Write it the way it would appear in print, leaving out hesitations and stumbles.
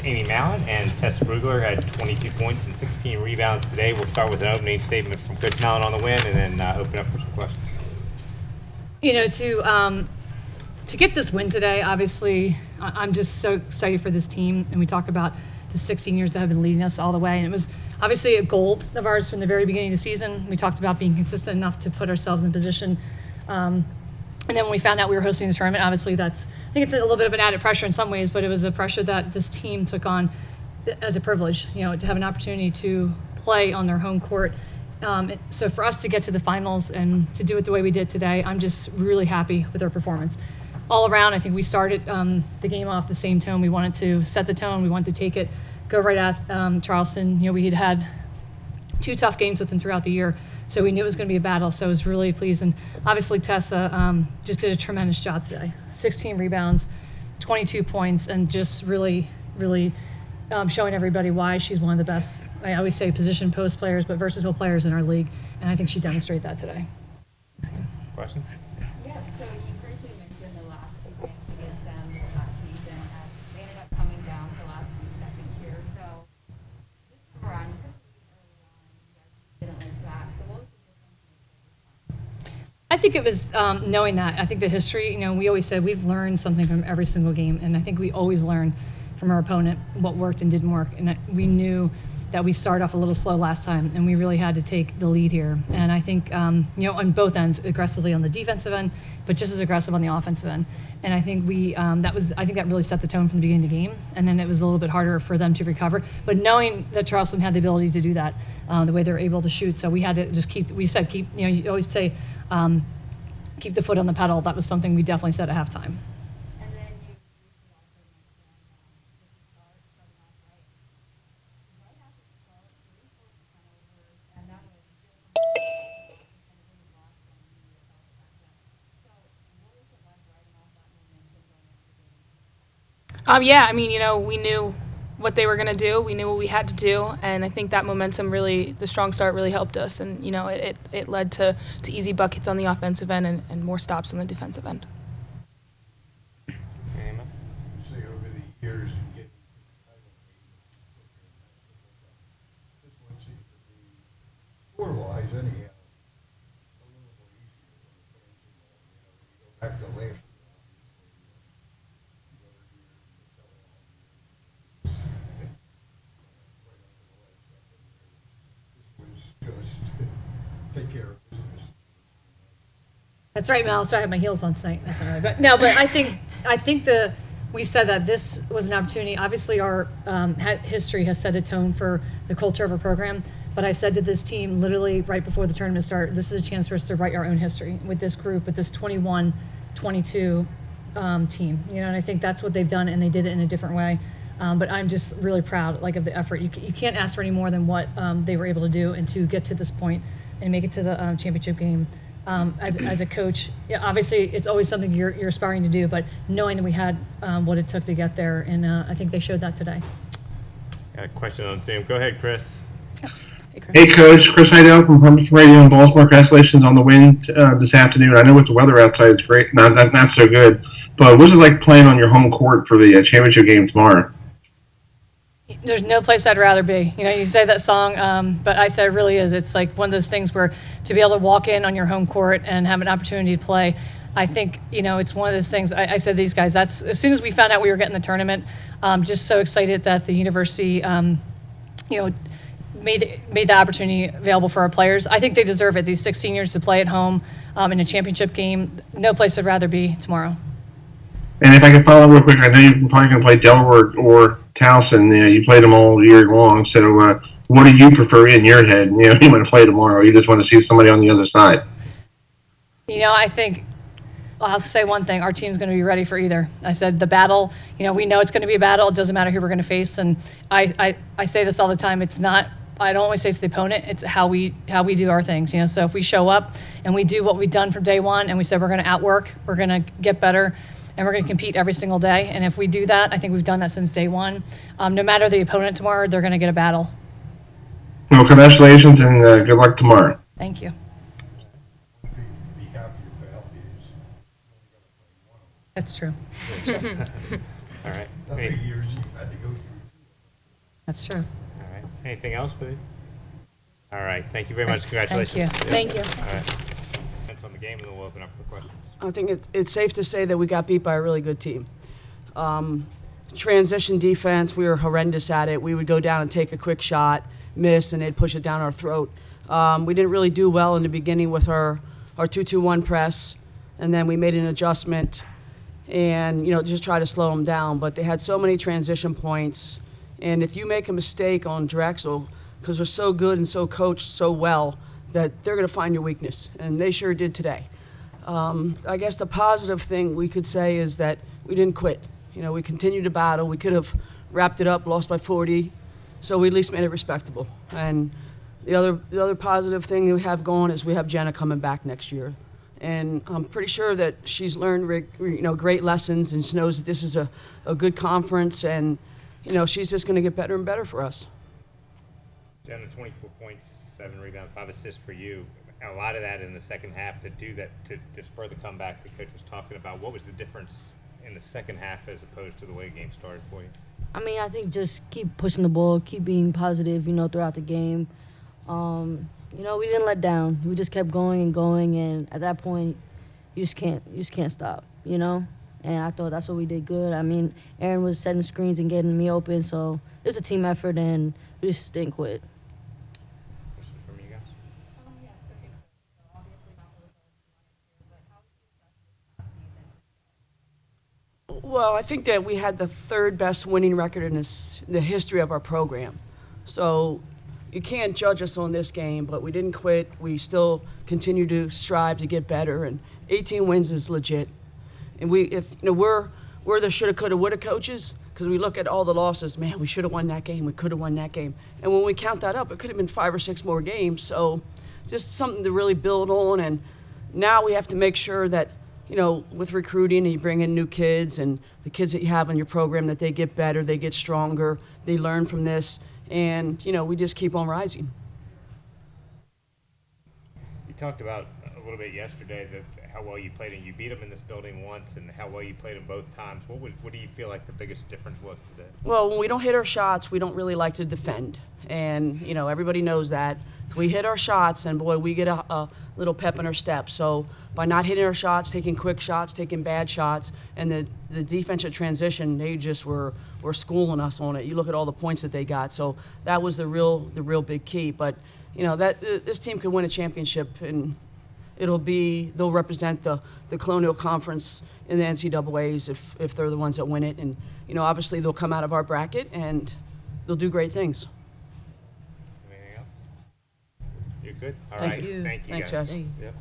Amy Mallon, and Tess Brugler had 22 points and 16 rebounds today. We'll start with an opening statement from Coach Mallon on the win, and then open up for some questions. To get this win today, obviously, I'm just so excited for this team. And we talk about the 16 years that have been leading us all the way. And it was obviously a goal of ours from the very beginning of the season. We talked about being consistent enough to put ourselves in position. And then when we found out we were hosting this tournament, obviously I think it's a little bit of an added pressure in some ways, but it was a pressure that this team took on as a privilege, to have an opportunity to play on their home court. So for us to get to the finals and to do it the way we did today, I'm just really happy with our performance. All around, I think we started the game off the same tone. We wanted to set the tone. We wanted to take it, go right at Charleston. We had 2 tough games with them throughout the year, so we knew it was going to be a battle. So I was really pleased. And obviously Tessa just did a tremendous job today. 16 rebounds, 22 points, and just really, really showing everybody why she's one of the best, I always say position post players, but versatile players in our league. And I think she demonstrated that today. Question? Yes, so you briefly mentioned the last 2 games against them this last season. They ended up coming down to the last few seconds here. So this time around, you took the lead early on, you guys didn't win back. So what was the difference? I think it was knowing that. I think the history, we always said we've learned something from every single game. And I think we always learn from our opponent what worked and didn't work. And we knew that we started off a little slow last time, and we really had to take the lead here. And I think, on both ends, aggressively on the defensive end, but just as aggressive on the offensive end. And I think that really set the tone from the beginning of the game. And then it was a little bit harder for them to recover. But knowing that Charleston had the ability to do that, the way they were able to shoot, so we had to just keep. You always say, keep the foot on the pedal. That was something we definitely said at halftime. We knew what they were going to do. We knew what we had to do, and I think that momentum the strong start really helped us, and it led to easy buckets on the offensive end and more stops on the defensive end. You say over the years you get this one seems to be score-wise anyhow a little more easier when it comes to when you go back to last year. Take care of business. That's right, Mel. That's why I have my heels on tonight. That's not really, but I think we said that this was an opportunity. Obviously, our history has set a tone for the culture of our program. But I said to this team literally right before the tournament started, this is a chance for us to write our own history with this group, with this 21-22 team. And I think that's what they've done, and they did it in a different way. But I'm just really proud, of the effort. You can't ask for any more than what they were able to do, and to get to this point and make it to the championship game. As a coach, obviously it's always something you're aspiring to do, but knowing that we had what it took to get there, and I think they showed that today. Got a question on Zoom. Go ahead, Chris. Hey, Coach. Chris Heidel from Public Radio in Baltimore. Congratulations on the win this afternoon. I know with the weather outside is great, not so good, but what's it like playing on your home court for the championship game tomorrow? There's no place I'd rather be. You say that song, but I said it really is. It's like one of those things where to be able to walk in on your home court and have an opportunity to play, I think, it's one of those things. I said to these guys, that's as soon as we found out we were getting the tournament, just so excited that the university, made the opportunity available for our players. I think they deserve it. These 16 years to play at home in a championship game, no place I'd rather be tomorrow. And if I could follow up real quick, I know you're probably going to play Delaware or Towson. You played them all year long. So what do you prefer in your head? You want to play tomorrow, or you just want to see somebody on the other side? I think I'll say one thing. Our team's going to be ready for either. I said the battle, we know it's going to be a battle. It doesn't matter who we're going to face. And I say this all the time. It's not, I don't always say it's the opponent. It's how we do our things. So if we show up and we do what we've done from day one, and we said we're going to outwork, we're going to get better, and we're going to compete every single day. And if we do that, I think we've done that since day one. No matter the opponent tomorrow, they're going to get a battle. Well, congratulations and good luck tomorrow. Thank you. Be happy if the healthy is. That's true. All right. How many years you've had to go through That's true. All right. Anything else for you? All right. Thank you very much. Thank Congratulations. you. Thank you. All right. That's on the game, and then we'll open up for questions. I think it's safe to say that we got beat by a really good team. Transition defense, we were horrendous at it. We would go down and take a quick shot, miss, and they'd push it down our throat. We didn't really do well in the beginning with our 2-2-1 press, and then we made an adjustment and, just try to slow them down. But they had so many transition points, and if you make a mistake on Drexel, because they're so good and so coached so well, that they're going to find your weakness, and they sure did today. I guess the positive thing we could say is that we didn't quit. We continued to battle. We could have wrapped it up, lost by 40, so we at least made it respectable. And the other positive thing that we have going is we have Jenna coming back next year. And I'm pretty sure that she's learned great lessons and she knows that this is a good conference, and she's just going to get better and better for us. Jenna, 24 points, 7 rebounds, 5 assists for you. A lot of that in the second half to do that, to spur the comeback the coach was talking about. What was the difference in the second half as opposed to the way the game started for you? I mean, I think just keep pushing the ball, keep being positive, throughout the game. We didn't let down. We just kept going and going, and at that point, you just can't stop, And I thought that's what we did good. I mean, Aaron was setting screens and getting me open, so it was a team effort, and we just didn't quit. Questions from you guys? Yes, okay. So obviously not really what you wanted to, but how would you assess this past season? Well, I think that we had the third best winning record in the history of our program. So you can't judge us on this game, but we didn't quit. We still continue to strive to get better, and 18 wins is legit. And we're the shoulda, coulda, woulda coaches, because we look at all the losses. Man, we should have won that game. We could have won that game. And when we count that up, it could have been 5 or 6 more games. So just something to really build on. And now we have to make sure that, with recruiting, and you bring in new kids, and the kids that you have in your program, that they get better, they get stronger, they learn from this, and, we just keep on rising. You talked about a little bit yesterday how well you played, and you beat them in this building once, and how well you played them both times. What do you feel like the biggest difference was today? Well, when we don't hit our shots, we don't really like to defend. And, everybody knows that. If we hit our shots, and boy, we get a little pep in our step. So by not hitting our shots, taking quick shots, taking bad shots, and the defensive transition, they just were schooling us on it. You look at all the points that they got. So that was the real big key. But, this team could win a championship, and they'll represent the Colonial Conference in the NCAAs if they're the ones that win it. And, obviously they'll come out of our bracket, and they'll do great things. Anything else? You're good? All Thank right. you. Thank you Thanks, guys. guys. Yep.